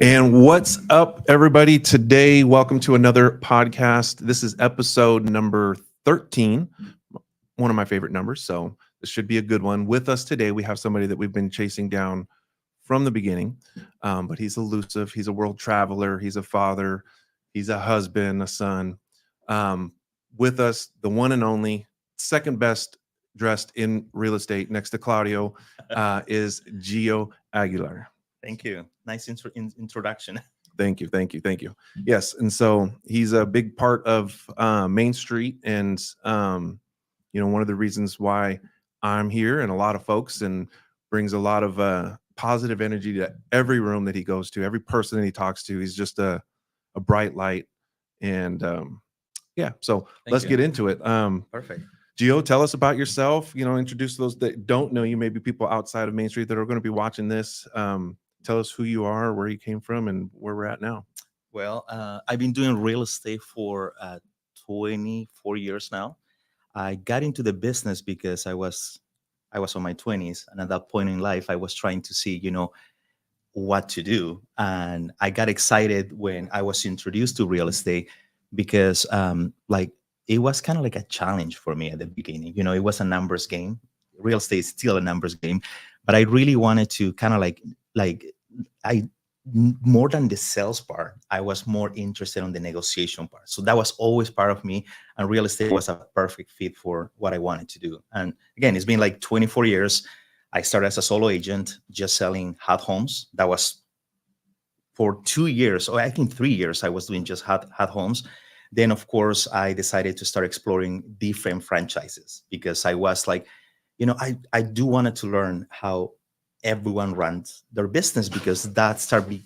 And what's up, everybody? Today, welcome to another podcast. This is episode number 13, one of my favorite numbers. So this should be a good one. With us today, we have somebody that we've been chasing down from the beginning, but he's elusive. He's a world traveler. He's a father. He's a husband, a son. Um, with us, the one and only, second best dressed in real estate next to Claudio, is Gio Aguilar. Thank you. Nice introduction. Thank you, thank you, thank you. Yes, and so he's a big part of Main Street, and one of the reasons why I'm here, and a lot of folks, and brings a lot of positive energy to every room that he goes to, every person that he talks to. He's just a bright light, and So let's get into it. Perfect. Gio, tell us about yourself. Introduce those that don't know you, maybe people outside of Main Street that are going to be watching this. Tell us who you are, where you came from, and where we're at now. Well, I've been doing real estate for 24 years now. I got into the business because I was on my 20s, and at that point in life, I was trying to see, what to do. And I got excited when I was introduced to real estate because, it was kind of like a challenge for me at the beginning. It was a numbers game. Real estate is still a numbers game, but I really wanted to kind of more than the sales part, I was more interested on the negotiation part. So that was always part of me, and real estate was a perfect fit for what I wanted to do. And again, it's been like 24 years. I started as a solo agent, just selling hot homes. That was for 2 years, or I think 3 years, I was doing just hot homes. Then, of course, I decided to start exploring different franchises because I was like, I do wanted to learn how everyone runs their business, because that started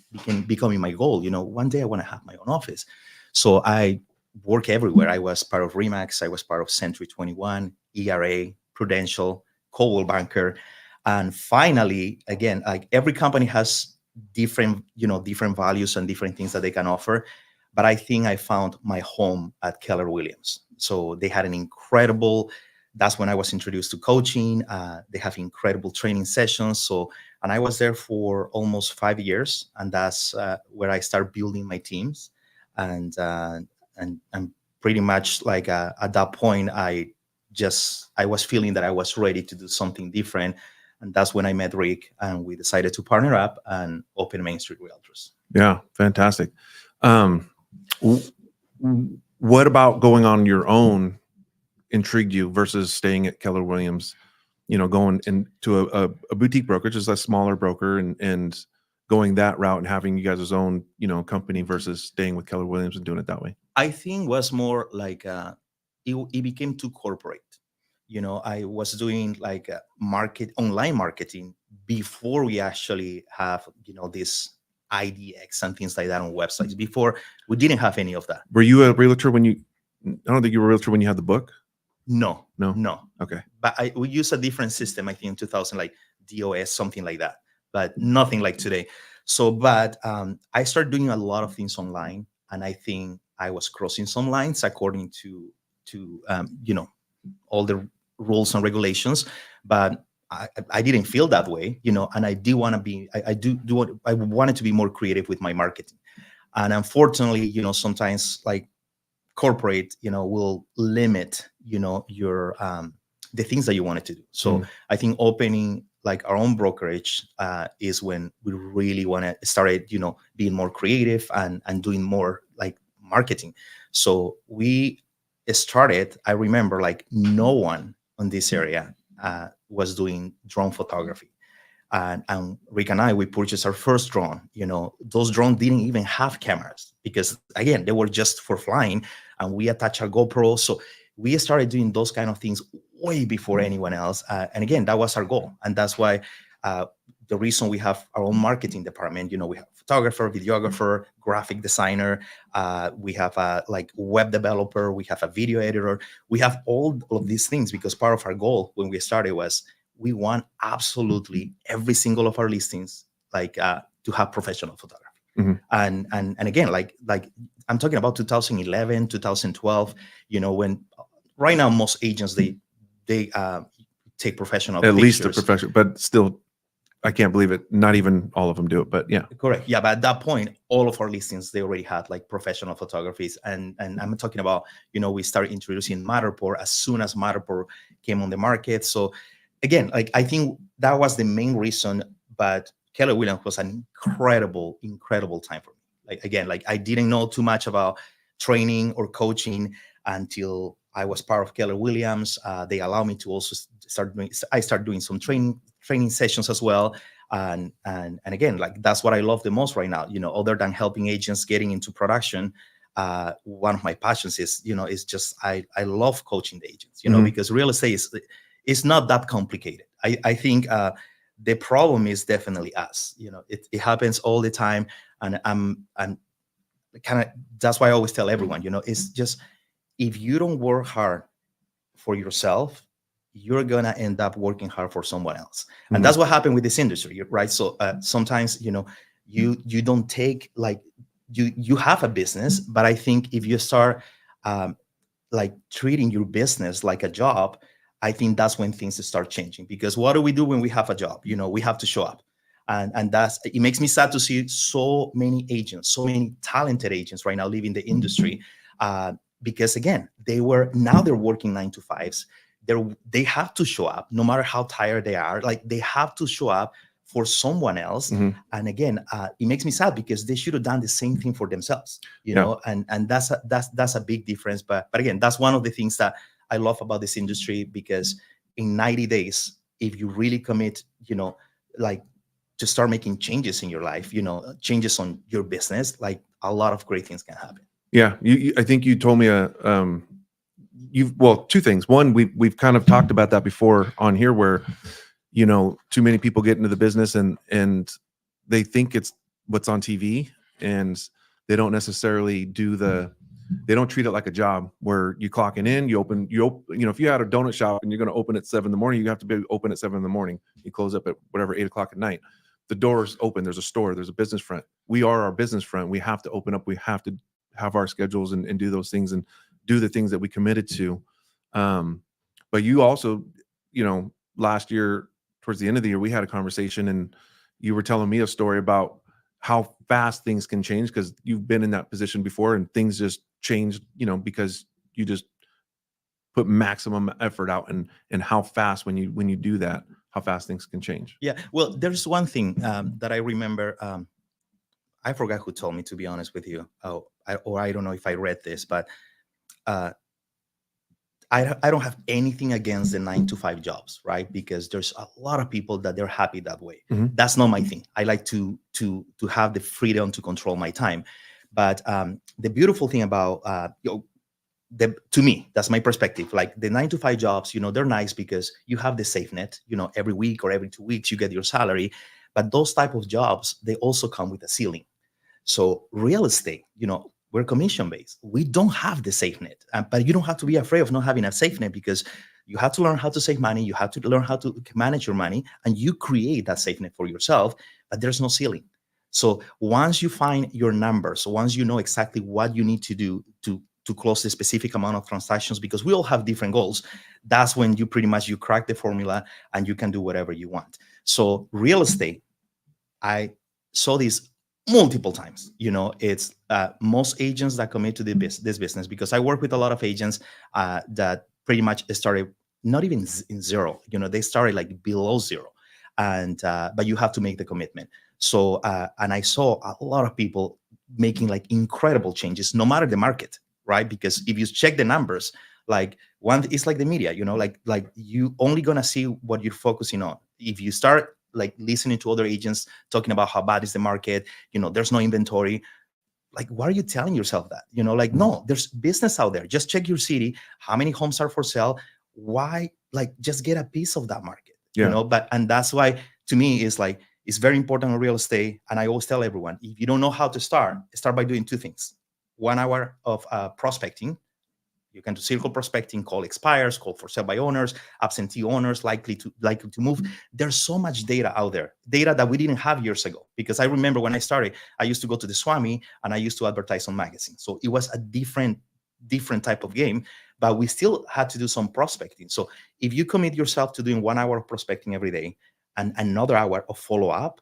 becoming my goal. One day I want to have my own office. So I work everywhere. I was part of Remax. I was part of Century 21, ERA, Prudential, Coldwell Banker. And finally, again, like every company has different values and different things that they can offer. But I think I found my home at Keller Williams. So they had that's when I was introduced to coaching. They have incredible training sessions. And I was there for almost 5 years, and that's where I started building my teams. And pretty much like at that point, I was feeling that I was ready to do something different. And that's when I met Rick, and we decided to partner up and open Main Street Realtors. Yeah, fantastic. What about going on your own intrigued you versus staying at Keller Williams? Going into a boutique brokerage, is a smaller broker, and going that route and having you guys' own company versus staying with Keller Williams and doing it that way. I think was more like it became too corporate. I was doing like online marketing before we actually have this IDX and things like that on websites. Before, we didn't have any of that. Were you a realtor when you? I don't think you were a realtor when you had the book. No. Okay. But we use a different system, I think in 2000, like DOS, something like that, but nothing like today. So, but I started doing a lot of things online, and I think I was crossing some lines according to all the rules and regulations, but I didn't feel that way, and I do want to be, I wanted to be more creative with my marketing. And unfortunately, sometimes like corporate, will limit, your, the things that you wanted to do. So I think opening like our own brokerage is when we really want to start, being more creative and doing more like marketing. So we started, I remember like no one in this area was doing drone photography. And Rick and I, we purchased our first drone. Those drones didn't even have cameras because, again, they were just for flying, and we attached a GoPro. So we started doing those kind of things way before anyone else. And again, that was our goal. And that's why the reason we have our own marketing department, we have photographer, videographer, graphic designer, we have a like web developer, we have a video editor, we have all of these things, because part of our goal when we started was we want absolutely every single of our listings like to have professional photography. And again, like I'm talking about 2011, 2012, when right now most agents they take professional at pictures. least a professional, but still I can't believe it. Not even all of them do it, but yeah. Correct. Yeah, but at that point, all of our listings they already had like professional photographies, and I'm talking about we started introducing Matterport as soon as Matterport came on the market. So again, like I think that was the main reason. But Keller Williams was an incredible time for me. Like again, like I didn't know too much about training or coaching until I was part of Keller Williams. They allowed me to also start doing. I started doing some training sessions as well. And again, like that's what I love the most right now, other than helping agents getting into production. One of my passions is just I love coaching the agents, Mhm. because real estate is not that complicated. I think the problem is definitely us. It happens all the time. And kind of that's why I always tell everyone, it's just, if you don't work hard for yourself, you're gonna end up working hard for someone else. And Mhm. that's what happened with this industry, right? So sometimes you don't take, like, you have a business, but I think if you start um, like treating your business like a job, I think that's when things start changing. Because what do we do when we have a job? We have to show up. And that's, it makes me sad to see so many agents, so many talented agents right now leaving the industry, because again, they're working 9 to 5s. They have to show up no matter how tired they are. Like, they have to show up for someone else. Mhm. And again, it makes me sad because they should have done the same thing for themselves, Yeah. and that's a big difference. But again, that's one of the things that I love about this industry, because in 90 days, if you really commit, like, to start making changes in your life, changes on your business, like, a lot of great things can happen. Yeah, I think you told me two things. One, we've kind of talked about that before on here, where too many people get into the business and they think it's what's on TV, and they don't necessarily they don't treat it like a job where you clocking in, if you had a donut shop and you're going to open at 7 in the morning, you have to be open at 7 in the morning. You close up at whatever 8 o'clock at night. The door's open. There's a store. There's a business front. We are our business front. We have to open up. We have to have our schedules and do those things and do the things that we committed to. But you also, last year, towards the end of the year, we had a conversation and you were telling me a story about how fast things can change, because you've been in that position before and things just changed, because you just put maximum effort out, and how fast when you do that, how fast things can change. Yeah. Well, there's one thing that I remember. I forgot who told me, to be honest with you. Or I don't know if I read this, but uh, I don't have anything against the 9 to 5 jobs, right? Because there's a lot of people that they're happy that way. Mhm. That's not my thing. I like to have the freedom to control my time. But the beautiful thing about to me, that's my perspective. Like, the 9 to 5 jobs, they're nice because you have the safe net. Every week or every 2 weeks you get your salary. But those type of jobs, they also come with a ceiling. So real estate, we're commission based. We don't have the safe net, but you don't have to be afraid of not having a safe net, because you have to learn how to save money. You have to learn how to manage your money, and you create that safe net for yourself. But there's no ceiling. So once you find your numbers, once you know exactly what you need to do to close the specific amount of transactions, because we all have different goals, that's when you crack the formula and you can do whatever you want. So real estate, I saw this multiple times. It's most agents that commit to this business, because I work with a lot of agents that pretty much started not even in zero. They started like below zero, and but you have to make the commitment. So and I saw a lot of people making like incredible changes, no matter the market, right? Because if you check the numbers, like, one, it's like the media, like you only gonna see what you're focusing on. If you start like listening to other agents talking about how bad is the market, there's no inventory, like, why are you telling yourself that? Like, no, there's business out there. Just check your city, how many homes are for sale. Why, like, just get a piece of that market. Yeah. But and that's why, to me, is like, it's very important in real estate. And I always tell everyone, if you don't know how to start by doing 2 things. 1 hour of prospecting. You can do circle prospecting, call expires, call for sale by owners, absentee owners likely to move. There's so much data out there, data that we didn't have years ago. Because I remember when I started, I used to go to the Swami and I used to advertise on magazines. So it was a different type of game, but we still had to do some prospecting. So if you commit yourself to doing 1 hour of prospecting every day, and another hour of follow up,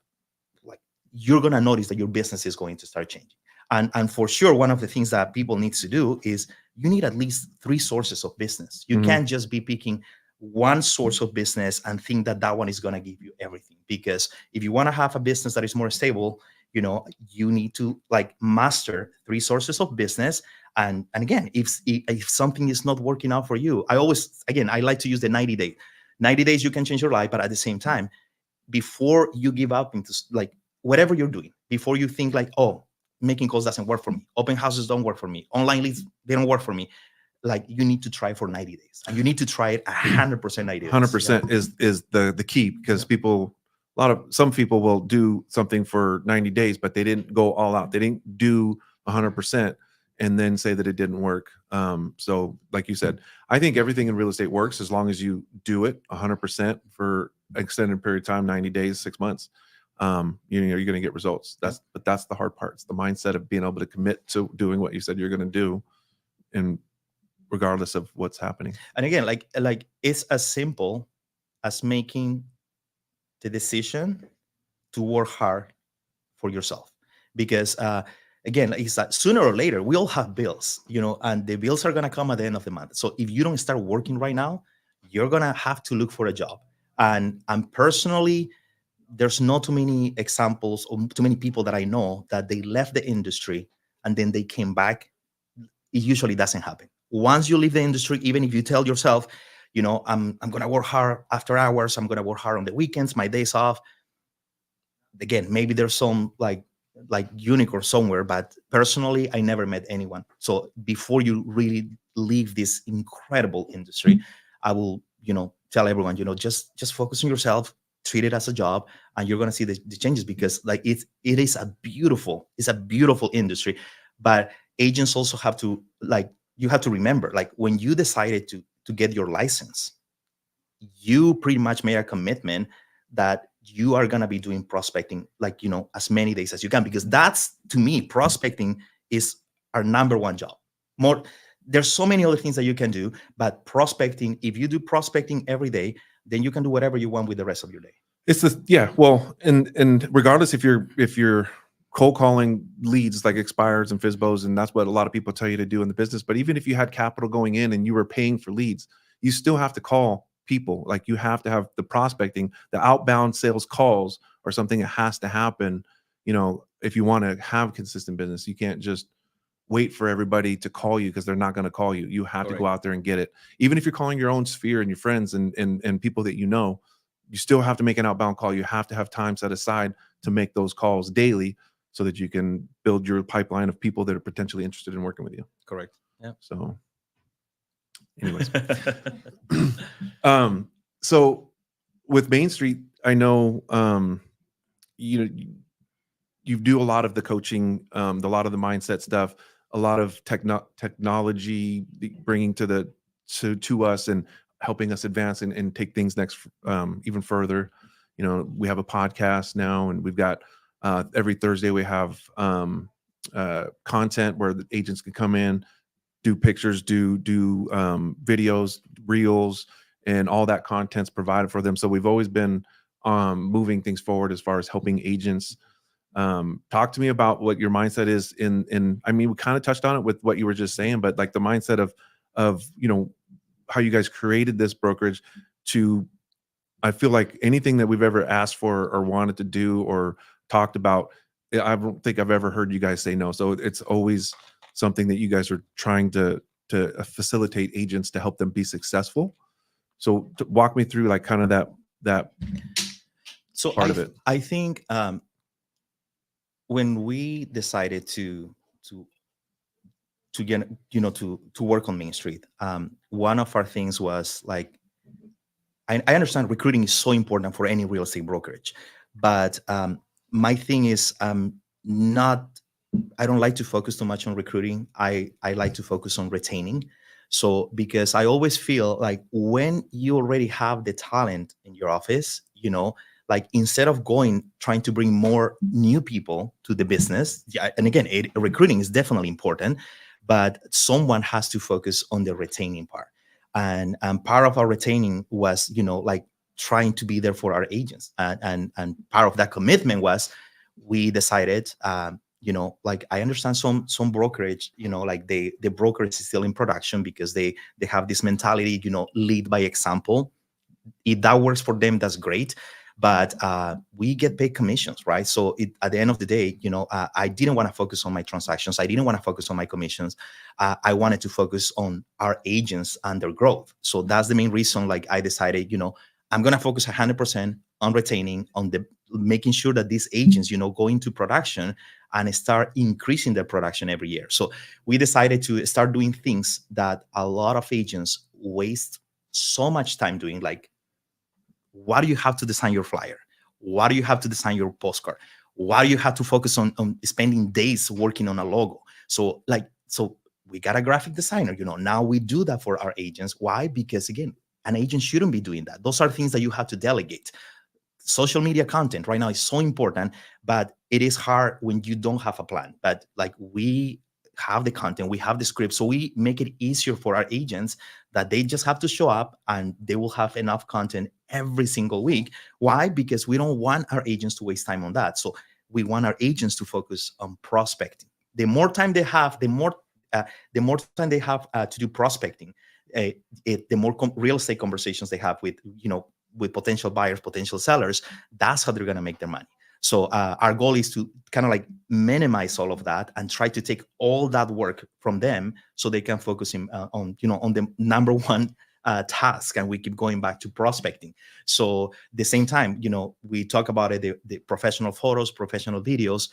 like you're gonna notice that your business is going to start changing. And for sure, one of the things that people need to do is you need at least 3 sources of business. You Mhm. can't just be picking one source of business and think that that one is gonna give you everything. Because if you want to have a business that is more stable, you need to like master 3 sources of business. And again, if something is not working out for you, I like to use the 90 days you can change your life. But at the same time, before you give up into like whatever you're doing, before you think like, oh, making calls doesn't work for me, open houses don't work for me, online leads, they don't work for me, like you need to try for 90 days, and you need to try it 100% 90 days. 100% is the key, because some people will do something for 90 days, but they didn't go all out. They didn't do 100% and then say that it didn't work. So like you said, I think everything in real estate works as long as you do it 100% for an extended period of time, 90 days, 6 months. You're going to get results. But that's the hard part. It's the mindset of being able to commit to doing what you said you're going to do, and regardless of what's happening. And again, like it's as simple as making the decision to work hard for yourself. Because again, it's that sooner or later we all have bills, and the bills are going to come at the end of the month. So if you don't start working right now, you're going to have to look for a job. And personally, there's not too many examples or too many people that I know that they left the industry and then they came back. It usually doesn't happen. Once you leave the industry, even if you tell yourself, I'm going to work hard after hours, I'm going to work hard on the weekends, my days off. Again, maybe there's some like unicorn somewhere, but personally, I never met anyone. So before you really leave this incredible industry, I will, tell everyone, just focus on yourself, treat it as a job, and you're going to see the changes. Because like it is a beautiful industry. But agents also have to, like, you have to remember, like, when you decided to get your license, you pretty much made a commitment that you are going to be doing prospecting, like, as many days as you can. Because that's, to me, prospecting is our number one job. There's so many other things that you can do, but prospecting, if you do prospecting every day, then you can do whatever you want with the rest of your day. It's this, yeah. Well, and regardless if you're cold calling leads like expires and FISBOs, and that's what a lot of people tell you to do in the business. But even if you had capital going in and you were paying for leads, you still have to call people. Like, you have to have the prospecting, the outbound sales calls, or something that has to happen. If you want to have consistent business, you can't just wait for everybody to call you, because they're not going to call you. You have to go out there and get it. Even if you're calling your own sphere and your friends and people that you still have to make an outbound call. You have to have time set aside to make those calls daily, so that you can build your pipeline of people that are potentially interested in working with you. Correct. Yeah. So anyways, so with Main Street, I know, you do a lot of the coaching, a lot of the mindset stuff, a lot of technology bringing to us and helping us advance and take things next, even further. We have a podcast now, and we've got every Thursday we have content where the agents can come in, do pictures, do videos, reels, and all that content's provided for them. So we've always been moving things forward as far as helping agents. Talk to me about what your mindset is in I mean, we kind of touched on it with what you were just saying, but like the mindset of how you guys created this brokerage I feel like anything that we've ever asked for or wanted to do or talked about, I don't think I've ever heard you guys say no. So it's always something that you guys are trying to facilitate agents to help them be successful. So walk me through like kind of that so part of it. I think when we decided to get, to work on Main Street, one of our things was like, I understand recruiting is so important for any real estate brokerage, but my thing is, I don't like to focus too much on recruiting. I like to focus on retaining. So, because I always feel like when you already have the talent in your office, like, instead of trying to bring more new people to the business, and again, recruiting is definitely important, but someone has to focus on the retaining part. And part of our retaining was, like, trying to be there for our agents. And part of that commitment was we decided, like I understand some brokerage, like the brokerage is still in production because they have this mentality, lead by example. If that works for them, that's great. But we get paid commissions, right? So at the end of the day, I didn't want to focus on my transactions. I didn't want to focus on my commissions. I wanted to focus on our agents and their growth. So that's the main reason. Like I decided, I'm going to focus 100% on retaining, on the making sure that these agents, go into production and start increasing their production every year. So we decided to start doing things that a lot of agents waste so much time doing, like, why do you have to design your flyer? Why do you have to design your postcard? Why do you have to focus on spending days working on a logo? So we got a graphic designer, now we do that for our agents. Why? Because again, an agent shouldn't be doing that. Those are things that you have to delegate. Social media content right now is so important, but it is hard when you don't have a plan. But like we have the content, we have the script, so we make it easier for our agents that they just have to show up and they will have enough content every single week. Why? Because we don't want our agents to waste time on that. So we want our agents to focus on prospecting. The more time they have, the more time they have to do prospecting, the more real estate conversations they have with potential buyers, potential sellers. That's how they're going to make their money. So our goal is to kind of like minimize all of that and try to take all that work from them so they can focus on the number one task, and we keep going back to prospecting. So the same time, we talk about it, the professional photos, professional videos.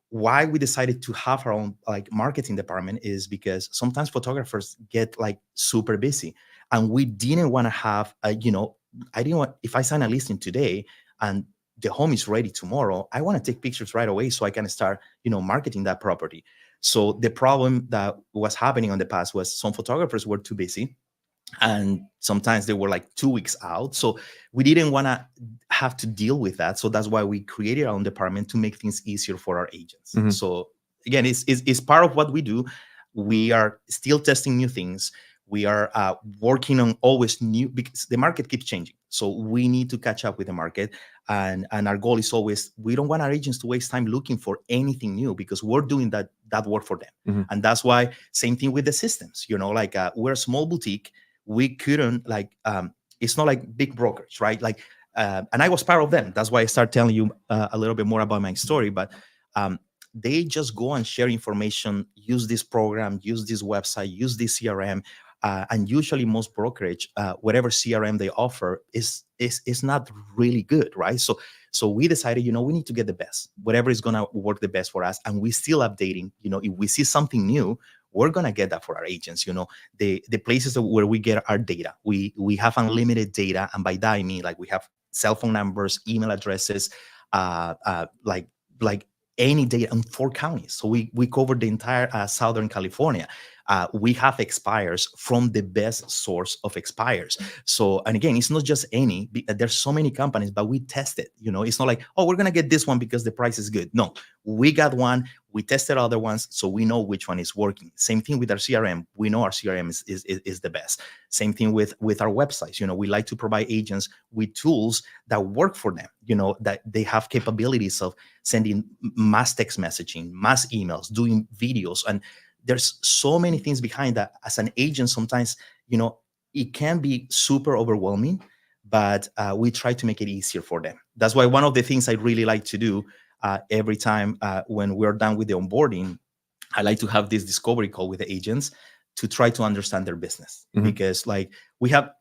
Why we decided to have our own like marketing department is because sometimes photographers get like super busy, and we didn't want to have I didn't want, if I sign a listing today and the home is ready tomorrow, I want to take pictures right away so I can start marketing that property. So the problem that was happening in the past was some photographers were too busy, and sometimes they were like 2 weeks out. So we didn't want to have to deal with that. So that's why we created our own department to make things easier for our agents. Mhm. So again, it's part of what we do. We are still testing new things. We are working on always new, because the market keeps changing. So we need to catch up with the market. And our goal is always, we don't want our agents to waste time looking for anything new, because we're doing that work for them. Mhm. And that's why, same thing with the systems, like we're a small boutique. We couldn't it's not like big brokers, right? And I was part of them. That's why I start telling you a little bit more about my story. But they just go and share information, use this program, use this website, use this CRM. And usually most brokerage, whatever CRM they offer is not really good, right? So we decided, we need to get the best, whatever is going to work the best for us. And we still updating, if we see something new, we're going to get that for our agents. The places where we get our data, we have unlimited data. And by that, I mean, like, we have cell phone numbers, email addresses, like any data in 4 counties. So we cover the entire Southern California. We have expires from the best source of expires. So, and again, it's not just any, there's so many companies, but we test it. It's not like, oh, we're going to get this one because the price is good. No, we got one, we tested other ones, so we know which one is working. Same thing with our CRM. We know our CRM is the best. Same thing with our websites. We like to provide agents with tools that work for them, that they have capabilities of sending mass text messaging, mass emails, doing videos. And there's so many things behind that. As an agent, sometimes, it can be super overwhelming, but we try to make it easier for them. That's why one of the things I really like to do every time when we're done with the onboarding, I like to have this discovery call with the agents to try to understand their business. Mhm. Because like we have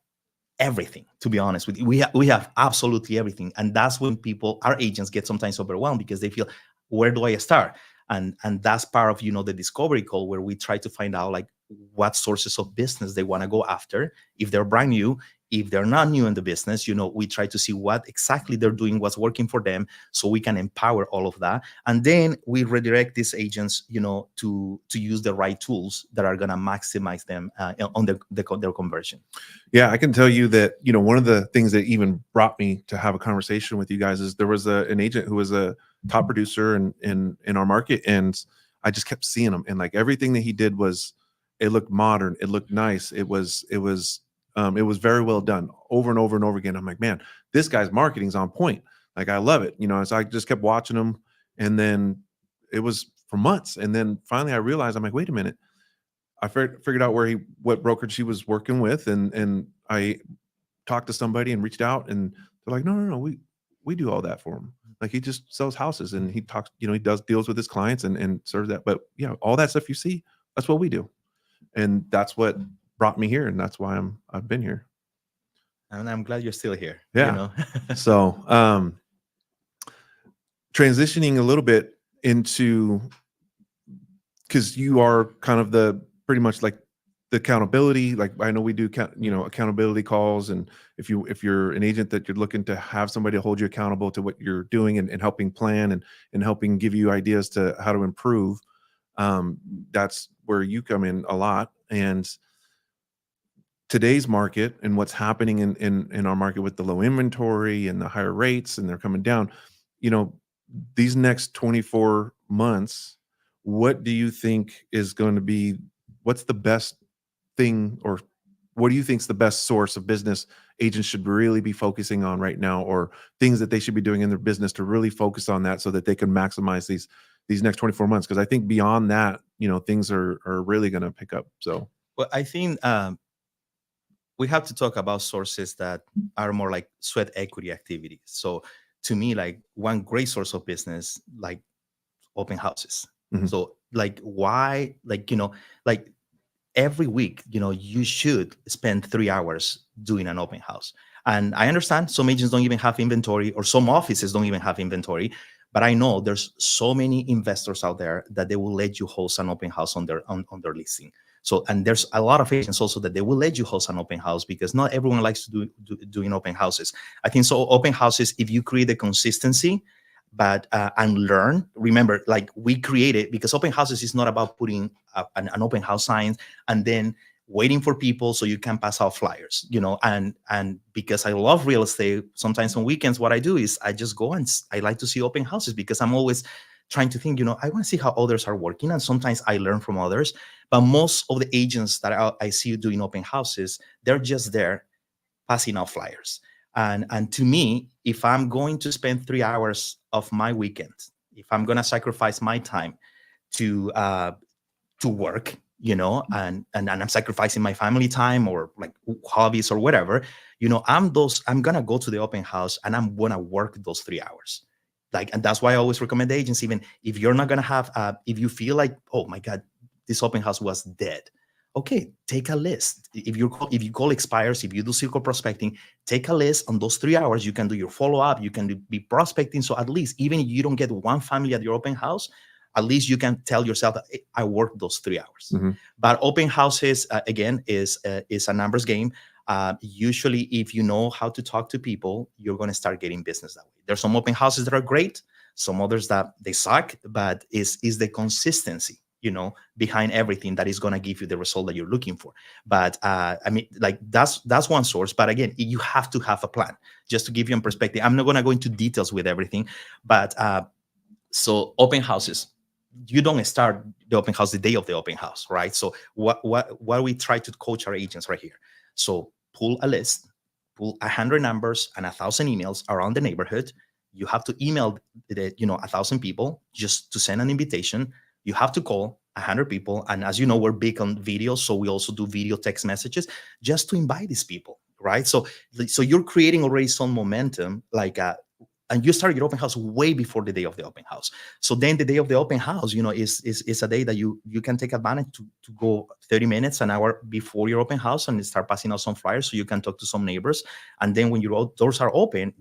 everything, to be honest with you. We have absolutely everything. And that's when our agents get sometimes overwhelmed, because they feel, where do I start? And that's part of, the discovery call, where we try to find out like what sources of business they want to go after. If they're brand new, if they're not new in the business, we try to see what exactly they're doing, what's working for them, so we can empower all of that. And then we redirect these agents, to use the right tools that are going to maximize them on their conversion. Yeah, I can tell you that, one of the things that even brought me to have a conversation with you guys is there was an agent who was a top producer in our market, and I just kept seeing him, and like everything that he did it looked modern, it looked nice, it was It was very well done over and over and over again. I'm like, man, this guy's marketing's on point. Like, I love it. So I just kept watching him, and then it was for months. And then finally I realized, I'm like, wait a minute. I figured out what brokerage he was working with. And I talked to somebody and reached out, and they're like, no, we do all that for him. Like, he just sells houses, and he talks, he does deals with his clients and serves that. But yeah, all that stuff you see, that's what we do. And that's what brought me here. And that's why I've been here. And I'm glad you're still here. Yeah. So, transitioning a little bit into, because you are kind of pretty much like the accountability. Like, I know we do, accountability calls. And if you're an agent that you're looking to have somebody to hold you accountable to what you're doing, and helping plan and helping give you ideas to how to improve, that's where you come in a lot. And today's market and what's happening in our market with the low inventory and the higher rates, and they're coming down, these next 24 months, what do you think is going to be, what's the best thing, or what do you think is the best source of business agents should really be focusing on right now, or things that they should be doing in their business to really focus on that so that they can maximize these next 24 months? Because I think beyond that, things are really going to pick up. So, well, I think we have to talk about sources that are more like sweat equity activities. So to me, like, one great source of business, like open houses. Mhm. So like, why, like, like every week, you should spend 3 hours doing an open house. And I understand some agents don't even have inventory, or some offices don't even have inventory, but I know there's so many investors out there that they will let you host an open house on their listing. So, and there's a lot of agents also that they will let you host an open house, because not everyone likes to doing open houses. I think so. Open houses, if you create the consistency, but and learn. Remember, like, we created, because open houses is not about putting an open house sign and then waiting for people so you can pass out flyers, and because I love real estate, sometimes on weekends what I do is I just go, and I like to see open houses, because I'm always trying to think, I want to see how others are working, and sometimes I learn from others. But most of the agents that I see doing open houses, they're just there passing out flyers. And to me, if I'm going to spend 3 hours of my weekend, if I'm going to sacrifice my time to work, and I'm sacrificing my family time, or like hobbies or whatever, I'm going to go to the open house, and I'm going to work those 3 hours. Like, and that's why I always recommend agents, even if you're not going to have, if you feel like, oh my God, this open house was dead. Okay, take a list. If you call expires, if you do circle prospecting, take a list. On those 3 hours, you can do your follow-up, you can be prospecting. So at least, even if you don't get one family at your open house, at least you can tell yourself that I worked those 3 hours. Mm-hmm. But open houses, again, is a numbers game. Usually, if you know how to talk to people, you're going to start getting business that way. There's some open houses that are great, some others that they suck, but is the consistency, behind everything that is going to give you the result that you're looking for. But I mean, like, that's one source. But again, you have to have a plan. Just to give you a perspective, I'm not going to go into details with everything, but so open houses, you don't start the open house the day of the open house, right? So what we try to coach our agents right here. So pull a list, pull 100 numbers and 1,000 emails around the neighborhood. You have to email 1,000 people just to send an invitation. You have to call 100 people. And as you know, we're big on video. So we also do video text messages just to invite these people, right? So you're creating already some momentum, like, and you start your open house way before the day of the open house. So then the day of the open house, is a day that you can take advantage to go 30 minutes, an hour before your open house, and start passing out some flyers so you can talk to some neighbors. And then when your doors are open,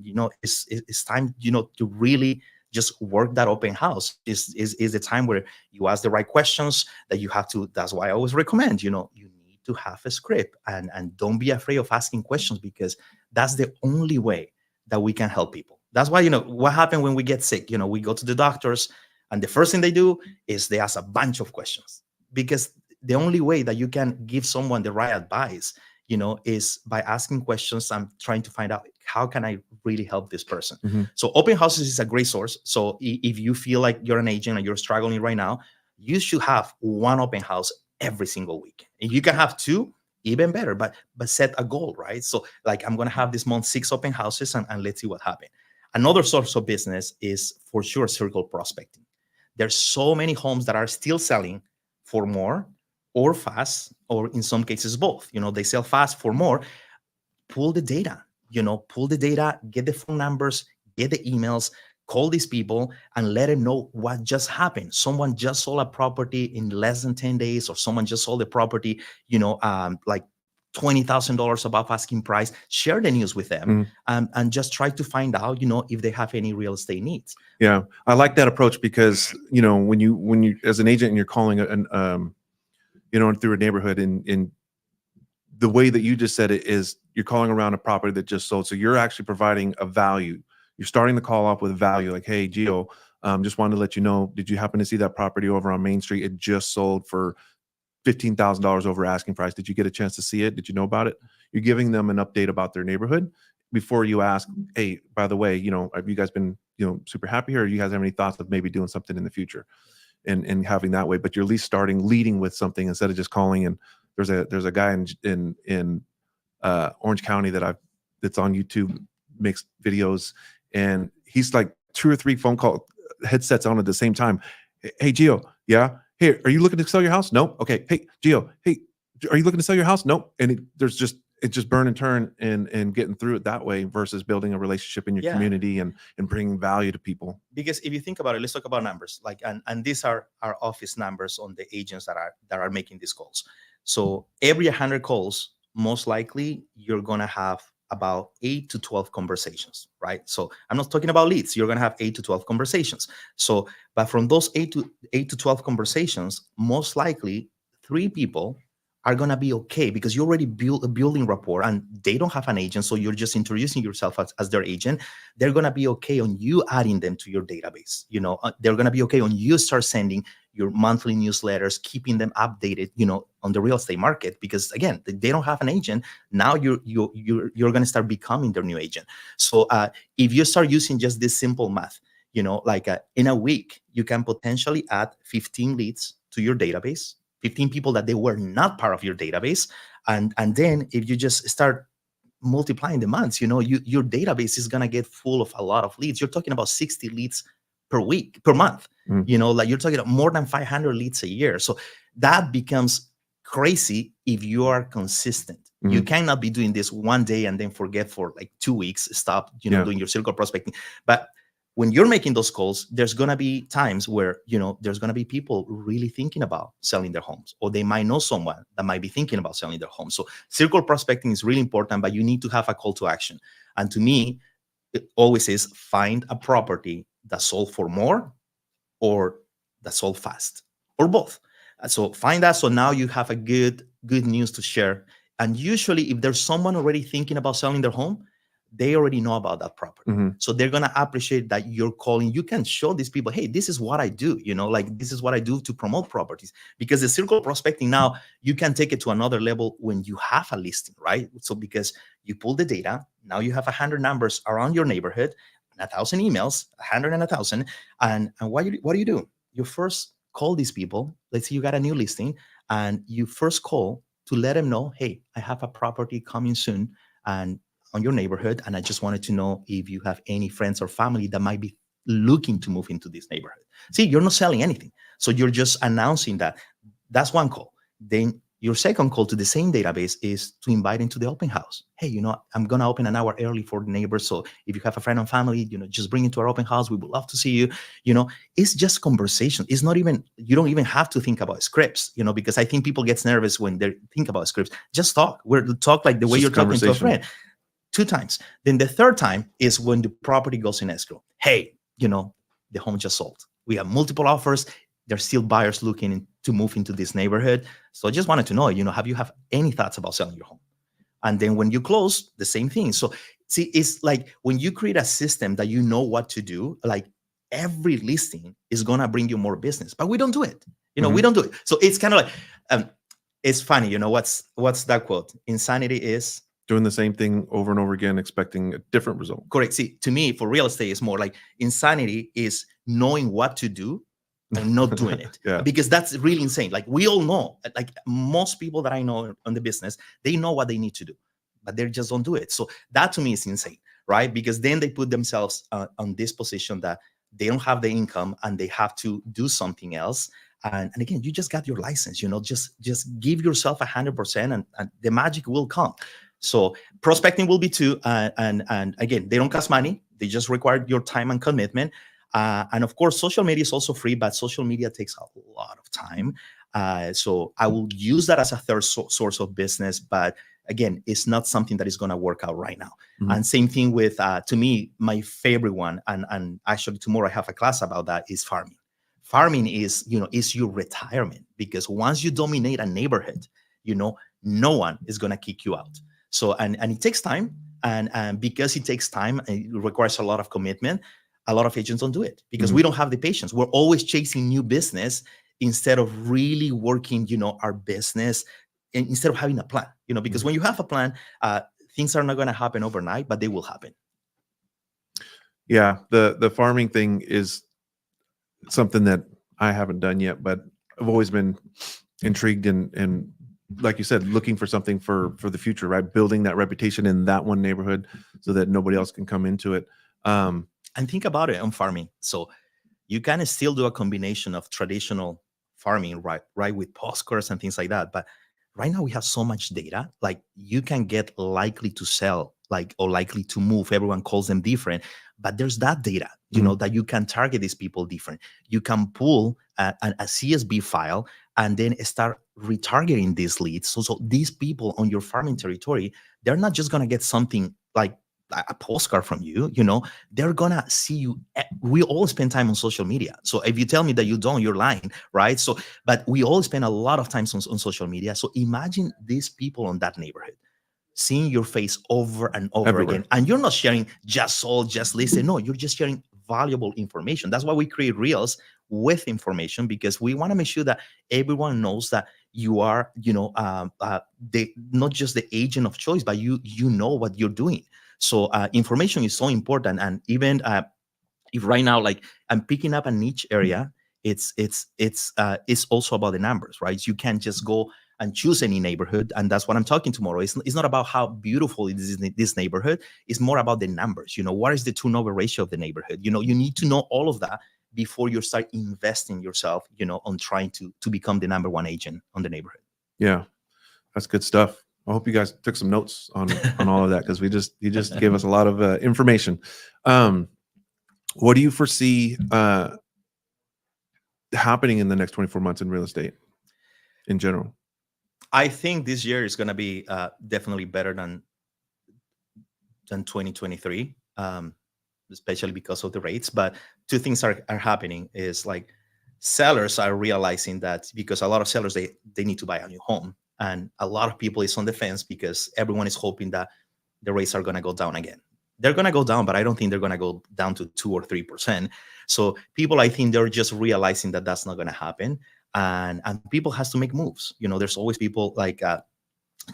it's time, to really just work that open house. Is the time where you ask the right questions that you have to. That's why I always recommend, you need to have a script, and don't be afraid of asking questions, because that's the only way that we can help people. That's why, what happened when we get sick, we go to the doctors, and the first thing they do is they ask a bunch of questions, because the only way that you can give someone the right advice, is by asking questions and trying to find out, how can I really help this person? Mm-hmm. So open houses is a great source. So if you feel like you're an agent and you're struggling right now, you should have one open house every single week. And you can have 2, even better. But set a goal, right? So like, I'm gonna have this month 6 open houses, and let's see what happens. Another source of business is for sure circle prospecting. There's so many homes that are still selling for more or fast, or in some cases both. They sell fast for more. Pull the data, pull the data, get the phone numbers, get the emails, call these people and let them know what just happened. Someone just sold a property in less than 10 days, or someone just sold a property, like $20,000 above asking price. Share the news with them, and just try to find out, if they have any real estate needs. Yeah, I like that approach because when you as an agent and you're calling through a neighborhood, and the way that you just said it is you're calling around a property that just sold, so you're actually providing a value. You're starting the call off with value, like, hey, Gio, just wanted to let you know, did you happen to see that property over on Main Street? It just sold for $15,000 over asking price. Did you get a chance to see it? Did you know about it? You're giving them an update about their neighborhood before you ask, hey, by the way, have you guys been, super happy here? Or you guys have any thoughts of maybe doing something in the future, and having that way, but you're at least leading with something instead of just calling. And there's a guy in Orange County that's on YouTube, makes videos, and he's like 2 or 3 phone call headsets on at the same time. Hey, Gio, yeah. Hey, are you looking to sell your house? No. Okay. Hey, Gio. Hey, are you looking to sell your house? No. And it's just burn and turn, and getting through it that way versus building a relationship in your community and bringing value to people. Because if you think about it, let's talk about numbers. Like, and these are our office numbers on the agents that are making these calls. So every 100 calls, most likely you're gonna have about 8 to 12 conversations, right? So I'm not talking about leads. You're gonna have 8 to 12 conversations. So, but from those 8 to 12 conversations, most likely 3 people are gonna be okay, because you already building rapport, and they don't have an agent, so you're just introducing yourself as their agent. They're gonna be okay on you adding them to your database. They're gonna be okay on you start sending your monthly newsletters, keeping them updated, on the real estate market, because again, they don't have an agent. Now you're gonna start becoming their new agent. So if you start using just this simple math, like in a week, you can potentially add 15 leads to your database. 15 people that they were not part of your database. And then if you just start multiplying the months, your database is going to get full of a lot of leads. You're talking about 60 leads per month. Like you're talking about more than 500 leads a year. So that becomes crazy if you are consistent. You cannot be doing this one day and then forget for like 2 weeks, stop, doing your circle prospecting. But when you're making those calls, there's going to be times where, there's going to be people really thinking about selling their homes, or they might know someone that might be thinking about selling their home. So circle prospecting is really important, but you need to have a call to action. And to me, it always is find a property that sold for more, or that sold fast, or both. So find that. So now you have a good news to share. And usually if there's someone already thinking about selling their home, they already know about that property. So they're going to appreciate that you're calling. You can show these people, hey, this is what I do, like this is what I do to promote properties. Because the circle prospecting now, you can take it to another level when you have a listing, right? So because you pull the data, now you have 100 numbers around your neighborhood, 1,000 emails, 100 and 1,000. And what do you do? You first call these people. Let's say you got a new listing, and you first call to let them know, hey, I have a property coming soon, and on your neighborhood, and I just wanted to know if you have any friends or family that might be looking to move into this neighborhood. See, you're not selling anything. So you're just announcing that. That's one call. Then your second call to the same database is to invite into the open house. Hey, I'm going to open an hour early for the neighbors. So if you have a friend and family, just bring it to our open house. We would love to see you. It's just conversation. It's not even, you don't even have to think about scripts, because I think people get nervous when they think about scripts. Just talk. Talk like the way you're talking to a friend. 2 times. Then the third time is when the property goes in escrow. Hey, the home just sold. We have multiple offers. There's still buyers looking to move into this neighborhood. So I just wanted to know, have you have any thoughts about selling your home? And then when you close, the same thing. So see, it's like when you create a system that you know what to do, like every listing is going to bring you more business, but we don't do it. We don't do it. So it's kind of like, it's funny, what's that quote? Insanity is doing the same thing over and over again, expecting a different result. Correct. See, to me, for real estate, it's more like insanity is knowing what to do, and not doing it. Yeah. Because that's really insane. Like we all know, like most people that I know on the business, they know what they need to do, but they just don't do it. So that to me is insane, right? Because then they put themselves on this position that they don't have the income and they have to do something else. And again, you just got your license, just give yourself 100% and the magic will come. So prospecting will be too, and again, they don't cost money. They just require your time and commitment. And of course, social media is also free, but social media takes a lot of time. So I will use that as a third source of business, but again, it's not something that is going to work out right now. Mhm. And same thing with, to me, my favorite one, and actually tomorrow I have a class about that, is farming. Farming is your retirement, because once you dominate a neighborhood, no one is going to kick you out. So, and it takes time. And because it takes time, it requires a lot of commitment. A lot of agents don't do it because Mhm. we don't have the patience. We're always chasing new business instead of really working, our business, and instead of having a plan, because when you have a plan, things are not going to happen overnight, but they will happen. Yeah, the farming thing is something that I haven't done yet, but I've always been intrigued and like you said, looking for something for the future, right? Building that reputation in that one neighborhood so that nobody else can come into it. And think about it on farming. So you can still do a combination of traditional farming, right, with postcards and things like that. But right now we have so much data, like you can get likely to sell, like, or likely to move. Everyone calls them different, but there's that data, that you can target these people different. You can pull a CSV file and then start retargeting these leads. So these people on your farming territory, they're not just gonna get something like a postcard from you, they're gonna see you. We all spend time on social media. So if you tell me that you don't, you're lying, right? So, but we all spend a lot of time on social media. So imagine these people on that neighborhood seeing your face over and over Everywhere. again. And you're not sharing just sold, just listen. No, you're just sharing valuable information. That's why we create reels with information, because we want to make sure that everyone knows that you are, not just the agent of choice, but you know what you're doing. So information is so important. And even if right now, like, I'm picking up a niche area, it's also about the numbers, right? You can't just go and choose any neighborhood, and that's what I'm talking tomorrow. It's not about how beautiful it is in this neighborhood. It's more about the numbers. What is the turnover ratio of the neighborhood? You need to know all of that before you start investing yourself, on trying to become the number one agent on the neighborhood. Yeah, that's good stuff. I hope you guys took some notes on all of that, because you just gave us a lot of information. What do you foresee happening in the next 24 months in real estate in general? I think this year is going to be definitely better than 2023, especially because of the rates. But two things are happening is, like, sellers are realizing that, because a lot of sellers, they need to buy a new home, and a lot of people is on the fence because everyone is hoping that the rates are going to go down again. They're going to go down, but I don't think they're going to go down to 2 or 3%. So people, I think they're just realizing that that's not going to happen. And people has to make moves. There's always people, like,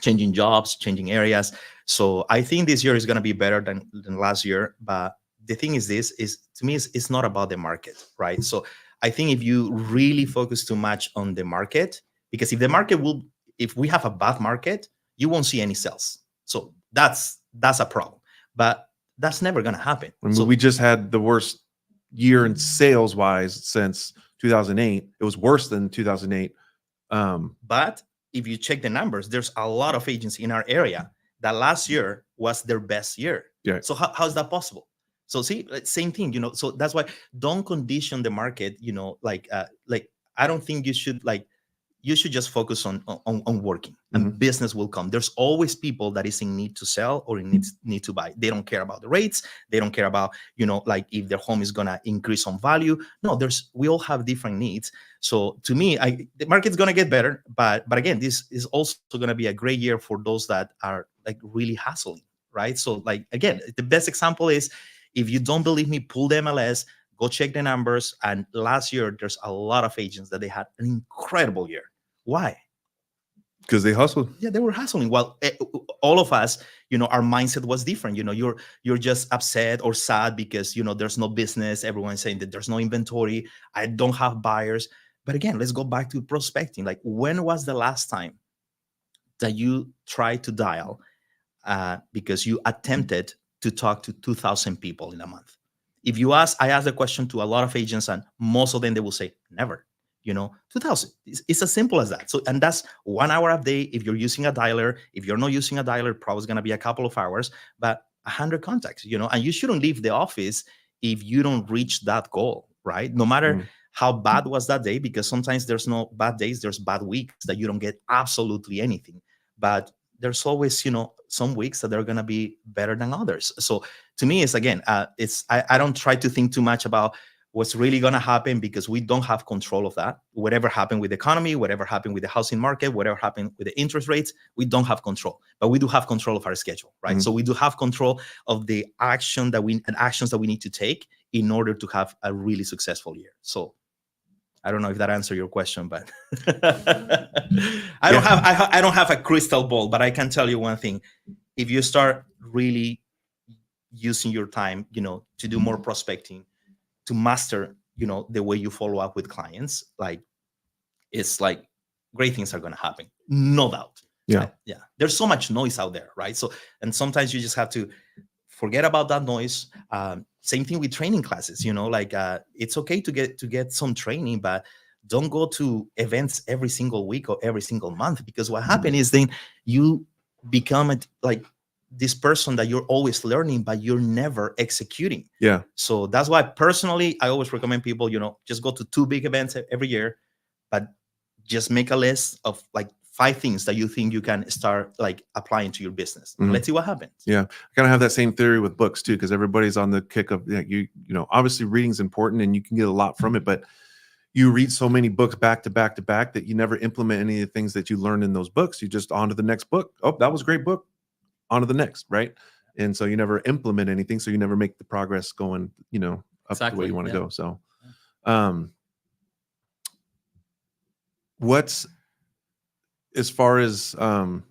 changing jobs, changing areas. So I think this year is going to be better than last year. But the thing is, to me, it's not about the market, right? So I think if you really focus too much on the market, because if we have a bad market, you won't see any sales. So that's a problem. But that's never going to happen. I mean, So we just had the worst year in sales wise since 2008. It was worse than 2008. But if you check the numbers, there's a lot of agents in our area that last year was their best year. Yeah. So how is that possible? So see, same thing, so that's why don't condition the market, like I don't think you should just focus on working, and business will come. There's always people that is in need to sell or in need to buy. They don't care about the rates. They don't care about, like, if their home is going to increase on value. No, we all have different needs. So to me, the market's going to get better. But again, this is also going to be a great year for those that are, like, really hustling, right? So, like, again, the best example is, if you don't believe me, pull the MLS, go check the numbers. And last year, there's a lot of agents that they had an incredible year. Why? Because they hustled. Yeah, they were hustling. Well, all of us, our mindset was different. You're just upset or sad because there's no business. Everyone's saying that there's no inventory. I don't have buyers. But again, let's go back to prospecting. Like, when was the last time that you tried to dial because you attempted to talk to 2,000 people in a month? If you I ask the question to a lot of agents, and most of them, they will say never. 2,000. It's as simple as that. So, and that's 1 hour a day. If you're using a dialer, if you're not using a dialer, probably going to be a couple of hours, but 100 contacts, and you shouldn't leave the office if you don't reach that goal, right? No matter how bad was that day, because sometimes there's no bad days, there's bad weeks that you don't get absolutely anything. But there's always, some weeks that they're going to be better than others. So to me, it's again, I don't try to think too much about what's really going to happen, because we don't have control of that. Whatever happened with the economy, whatever happened with the housing market, whatever happened with the interest rates, we don't have control. But we do have control of our schedule, right? So we do have control of the actions that we need to take in order to have a really successful year. So I don't know if that answered your question, but I don't have a crystal ball, but I can tell you one thing. If you start really using your time, to do more prospecting, to master, the way you follow up with clients, like, it's like great things are going to happen. No doubt. Yeah. Yeah. There's so much noise out there, right? So, and sometimes you just have to forget about that noise. Same thing with training classes, it's okay to get some training, but don't go to events every single week or every single month, because what happens is then you become like this person that you're always learning, but you're never executing. Yeah. So that's why personally, I always recommend people, just go to 2 big events every year, but just make a list of like 5 things that you think you can start like applying to your business. Let's see what happens. Yeah. I kind of have that same theory with books too, because everybody's on the kick of, obviously reading's important and you can get a lot from it, but you read so many books back to back to back that you never implement any of the things that you learned in those books. You just on to the next book. Oh, that was a great book. On to the next, right? And so you never implement anything, so you never make the progress going, up the way you want to go. So, what's as far as a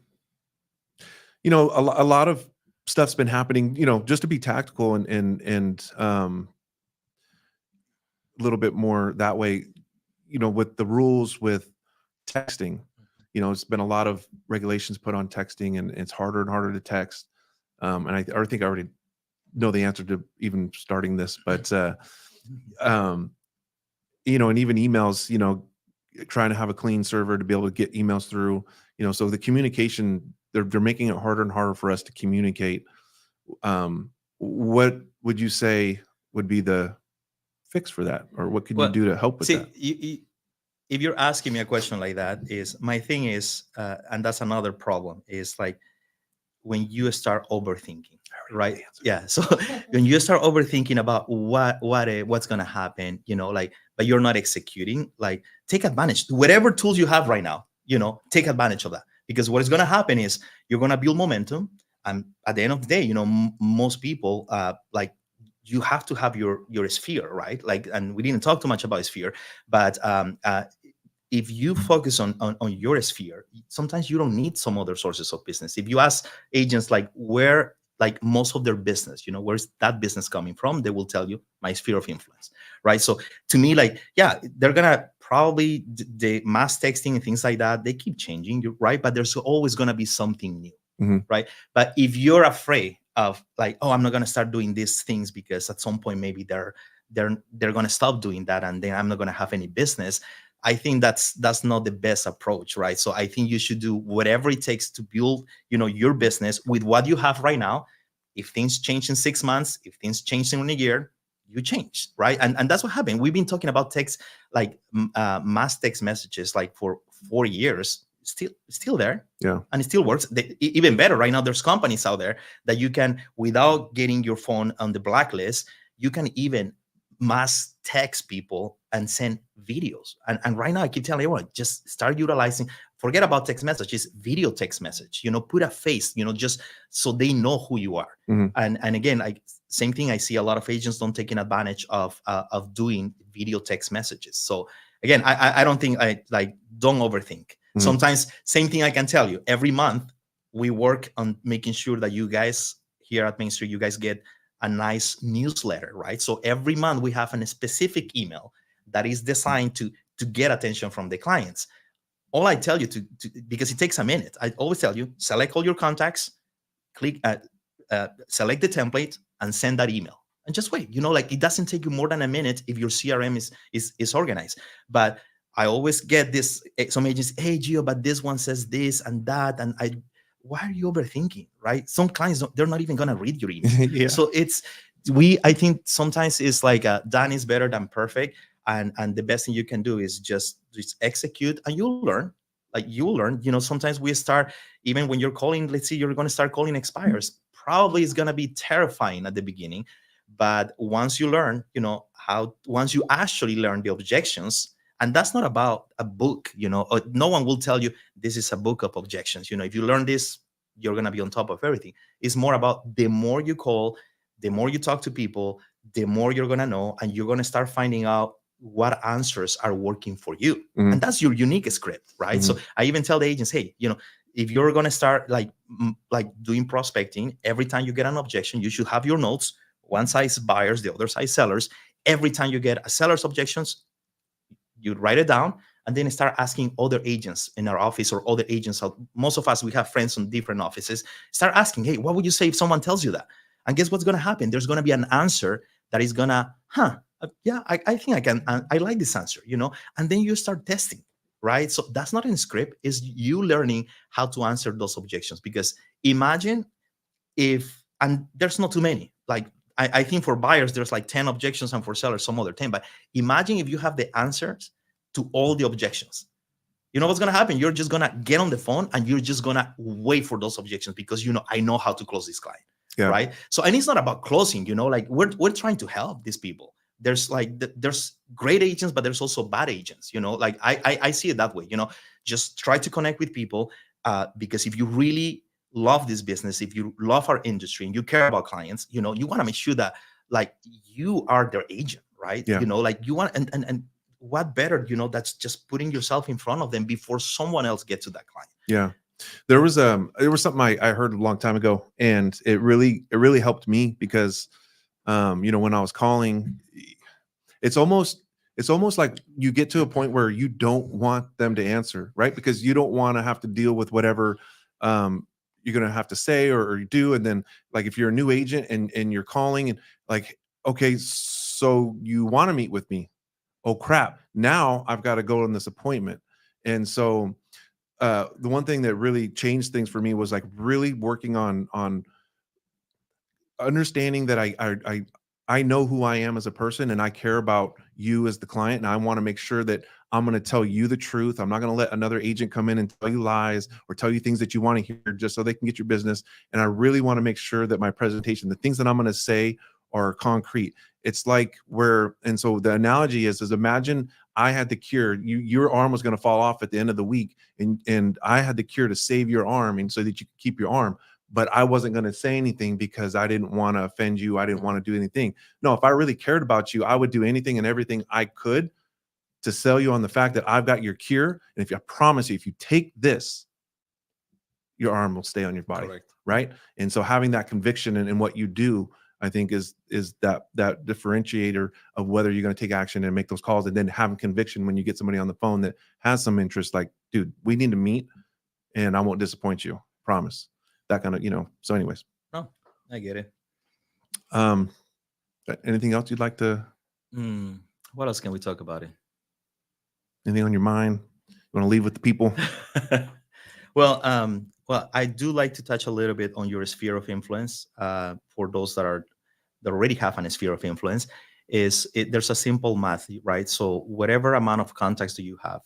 lot of stuff's been happening, just to be tactical and a little bit more that way, with the rules with texting. It's been a lot of regulations put on texting, and it's harder and harder to text. And I think I already know the answer to even starting this, but and even emails, trying to have a clean server to be able to get emails through, so the communication, they're making it harder and harder for us to communicate. What would you say would be the fix for that, or what can you do to help with that? If you're asking me a question like that, is my thing is, and that's another problem, is like when you start overthinking, right? Yeah. So when you start overthinking about what's gonna happen, but you're not executing, like, take advantage. Whatever tools you have right now, take advantage of that, because what is gonna happen is you're gonna build momentum, and at the end of the day, most people like, you have to have your sphere, right? Like, and we didn't talk too much about sphere, but if you focus on your sphere, sometimes you don't need some other sources of business. If you ask agents like where, like, most of their business, where's that business coming from, they will tell you my sphere of influence, right? So to me, like, yeah, they're gonna probably the mass texting and things like that, they keep changing, right? But there's always gonna be something new, right? But if you're afraid of like, oh, I'm not gonna start doing these things because at some point maybe they're gonna stop doing that, and then I'm not gonna have any business, I think that's not the best approach, right? So I think you should do whatever it takes to build, your business with what you have right now. If things change in 6 months, if things change in a year, you change, right? And that's what happened. We've been talking about text, like mass text messages, like for 4 years, still there. Yeah. And it still works. Even better, right now, there's companies out there that you can, without getting your phone on the blacklist, you can even mass text people and send videos. And right now, I keep telling everyone, just start utilizing, forget about text messages, video text message, put a face, just so they know who you are. And again, same thing, I see a lot of agents don't taking advantage of doing video text messages. So again, I don't think, don't overthink. Sometimes, same thing I can tell you, every month we work on making sure that you guys here at Main Street, you guys get a nice newsletter, right? So every month we have a specific email that is designed to get attention from the clients. All I tell you because it takes a minute, I always tell you, select all your contacts, click select the template and send that email and just wait. Like it doesn't take you more than a minute if your CRM is organized. But I always get this, some agents, hey Gio, but this one says this and that, and why are you overthinking, right? Some clients they're not even gonna read your email. Yeah. So I think sometimes it's like done is better than perfect, and the best thing you can do is just execute, and you'll learn. Like you'll learn. Sometimes we start, even when you're calling, let's say you're going to start calling expires, probably it's going to be terrifying at the beginning, but once you learn, once you actually learn the objections, and that's not about a book, no one will tell you this is a book of objections. If you learn this, you're going to be on top of everything. It's more about the more you call, the more you talk to people, the more you're going to know, and you're going to start finding out what answers are working for you. And that's your unique script, right? So I even tell the agents, hey, if you're going to start like doing prospecting, every time you get an objection, you should have your notes, one side is buyers, the other side sellers. Every time you get a seller's objections, you write it down and then start asking other agents in our office or other agents. Most of us, we have friends in different offices. Start asking, hey, what would you say if someone tells you that? And guess what's going to happen? There's going to be an answer that is going to, yeah, I think I can, I like this answer, and then you start testing, right? So that's not in script, is you learning how to answer those objections. Because imagine and there's not too many, like I think for buyers, there's like 10 objections and for sellers, some other 10, but imagine if you have the answers to all the objections. You know what's going to happen? You're just going to get on the phone and you're just going to wait for those objections because, I know how to close this client. Yeah. Right. So, and it's not about closing, like we're trying to help these people. There's there's great agents, but there's also bad agents, like I see it that way, just try to connect with people because if you really love this business, if you love our industry and you care about clients, you want to make sure that like you are their agent, right? Yeah. Like you want, and what better, that's just putting yourself in front of them before someone else gets to that client. Yeah. There was something I heard a long time ago, and it really helped me because, when I was calling, it's almost like you get to a point where you don't want them to answer, right? Because you don't want to have to deal with whatever you're going to have to say or do. And then like, if you're a new agent and you're calling and like, okay, so you want to meet with me. Oh crap. Now I've got to go on this appointment. And so the one thing that really changed things for me was like really working on understanding that I know who I am as a person and I care about you as the client. And I want to make sure that I'm going to tell you the truth. I'm not going to let another agent come in and tell you lies or tell you things that you want to hear just so they can get your business. And I really want to make sure that my presentation, the things that I'm going to say are concrete. It's like and so the analogy is imagine I had the cure, your arm was going to fall off at the end of the week and I had the cure to save your arm and so that you could keep your arm. But I wasn't going to say anything because I didn't want to offend you. I didn't want to do anything. No, if I really cared about you, I would do anything and everything I could to sell you on the fact that I've got your cure. And if I promise you, if you take this, your arm will stay on your body. Correct. Right. And so having that conviction in what you do, I think is that differentiator of whether you're going to take action and make those calls, and then having conviction when you get somebody on the phone that has some interest, like, dude, we need to meet and I won't disappoint you. Promise. That kind of, so anyways. Oh, I get it. Anything else you'd like to? What else can we talk about it? Anything on your mind? You want to leave with the people? Well, I do like to touch a little bit on your sphere of influence. For those that already have a sphere of influence, there's a simple math, right? So whatever amount of contacts do you have,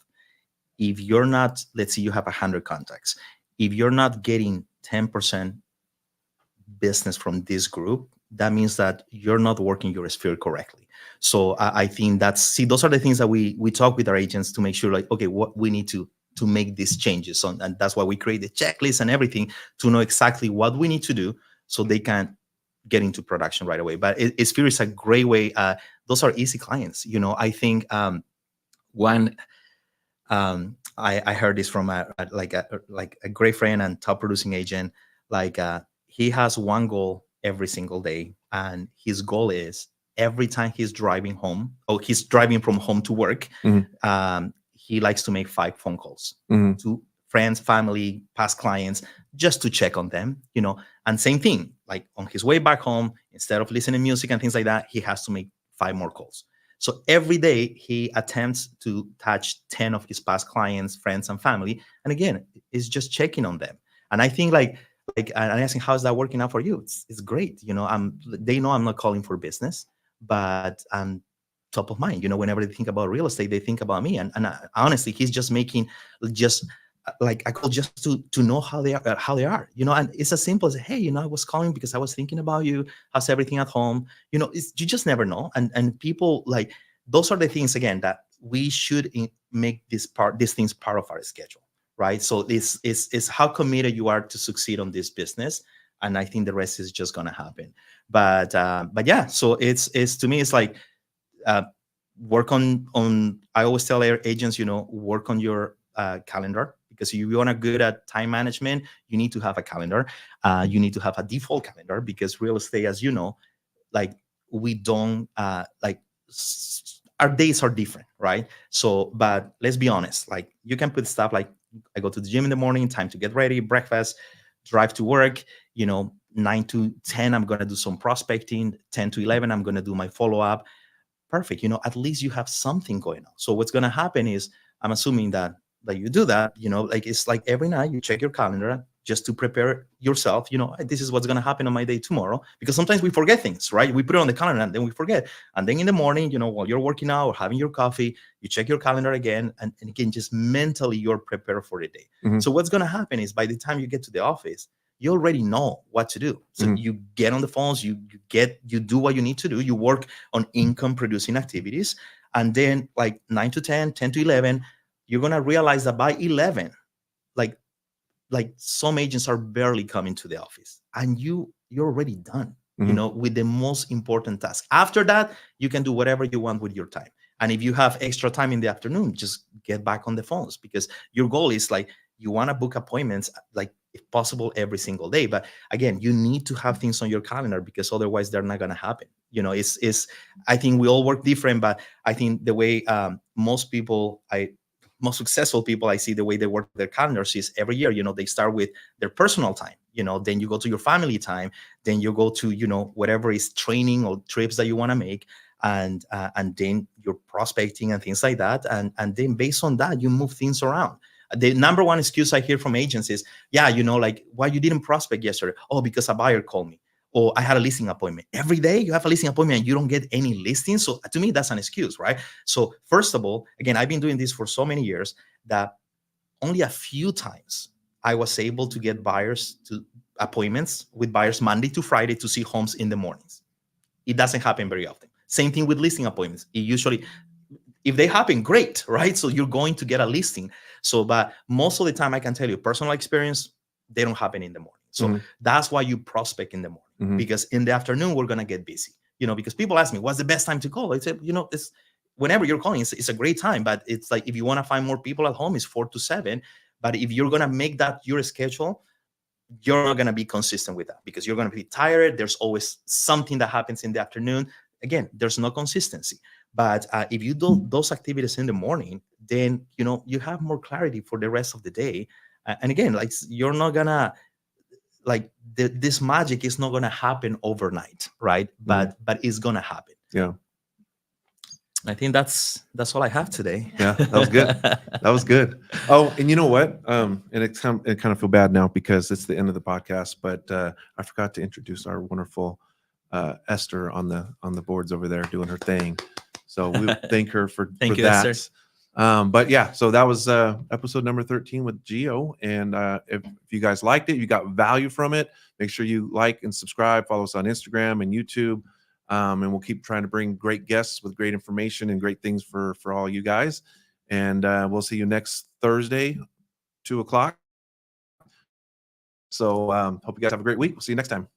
if you're not, let's say you have 100 contacts, if you're not getting 10% business from this group, that means that you're not working your sphere correctly. So I think those are the things that we talk with our agents to make sure, like, okay, what we need to make these changes on, and that's why we create the checklist and everything to know exactly what we need to do so they can get into production right away. But sphere is a great way. Those are easy clients. I think one I heard this from a great friend and top producing agent. Like he has one goal every single day, and his goal is every time he's driving home, or he's driving from home to work, Mhm. he likes to make 5 phone calls Mhm. to friends, family, past clients, just to check on them. And same thing, like on his way back home, instead of listening to music and things like that, he has to make 5 more calls. So every day he attempts to touch 10 of his past clients, friends, and family. And again, it's just checking on them. And I think and I asking, how's that working out for you? It's great. They know I'm not calling for business, but I'm top of mind. Whenever they think about real estate, they think about me. And honestly, he's just making just like a call just to know how they are. And it's as simple as, hey, I was calling because I was thinking about you. How's everything at home? You just never know. And people, like, those are the things, again, that we should make these things part of our schedule, right? So this is how committed you are to succeed on this business, and I think the rest is just gonna happen. But yeah, so it's to me, it's like, uh, work on I always tell our agents, work on your calendar, because if you want to good at time management, you need to have a calendar. You need to have a default calendar, because real estate, as you know, like, we don't our days are different, right? So, but let's be honest, like, you can put stuff like, I go to the gym in the morning, time to get ready, breakfast, drive to work, 9 to 10 I'm going to do some prospecting, 10 to 11 I'm going to do my follow-up. Perfect. At least you have something going on. So what's going to happen is, I'm assuming that you do that, like, it's like every night you check your calendar just to prepare yourself. This is what's going to happen on my day tomorrow, because sometimes we forget things, right? We put it on the calendar and then we forget. And then in the morning, while you're working out or having your coffee, you check your calendar again. And again, just mentally, you're prepared for the day. Mhm. So what's going to happen is, by the time you get to the office, you already know what to do. So Mhm. you get on the phones, you do what you need to do. You work on income producing activities. And then, like, 9 to 10, 10 to 11, you're going to realize that by 11, like some agents are barely coming to the office, and you're already done, Mhm. with the most important task. After that, you can do whatever you want with your time. And if you have extra time in the afternoon, just get back on the phones, because your goal is, like, you want to book appointments, like, if possible, every single day. But again, you need to have things on your calendar, because otherwise they're not going to happen. It's I think we all work different, but I think the way, most successful people I see, the way they work their calendars is every year, they start with their personal time, then you go to your family time, then you go to, whatever is training or trips that you want to make, and then you're prospecting and things like that. And then based on that, you move things around. The number one excuse I hear from agents is, yeah, like, why you didn't prospect yesterday? Oh, because a buyer called me. Or I had a listing appointment. Every day you have a listing appointment and you don't get any listings. So to me, that's an excuse, right? So first of all, again, I've been doing this for so many years that only a few times I was able to get buyers to appointments with buyers Monday to Friday to see homes in the mornings. It doesn't happen very often. Same thing with listing appointments. It usually, if they happen, great, right? So you're going to get a listing. So, but most of the time, I can tell you, personal experience, they don't happen in the morning. So Mhm. that's why you prospect in the morning, Mhm. because in the afternoon we're gonna get busy. Because people ask me, what's the best time to call? I say, it's whenever you're calling, it's a great time. But it's like, if you want to find more people at home, it's 4 to 7. But if you're gonna make that your schedule, you're not going to be consistent with that, because you're going to be tired. There's always something that happens in the afternoon. Again, there's no consistency. But if you do those activities in the morning, then you have more clarity for the rest of the day. And again, like, you're not gonna, like, this magic is not gonna happen overnight, right? Mhm. But it's gonna happen. Yeah. I think that's all I have today. Yeah. That was good. That was good. Oh, and you know what? And it kind of feel bad now because it's the end of the podcast, but I forgot to introduce our wonderful Esther on the boards over there doing her thing. So we thank her for Thank you, that. Esther. But yeah, so that was episode number 13 with Gio. And if you guys liked it, you got value from it, make sure you like and subscribe, follow us on Instagram and YouTube. And we'll keep trying to bring great guests with great information and great things for all you guys. And we'll see you next Thursday, 2:00. So hope you guys have a great week. We'll see you next time.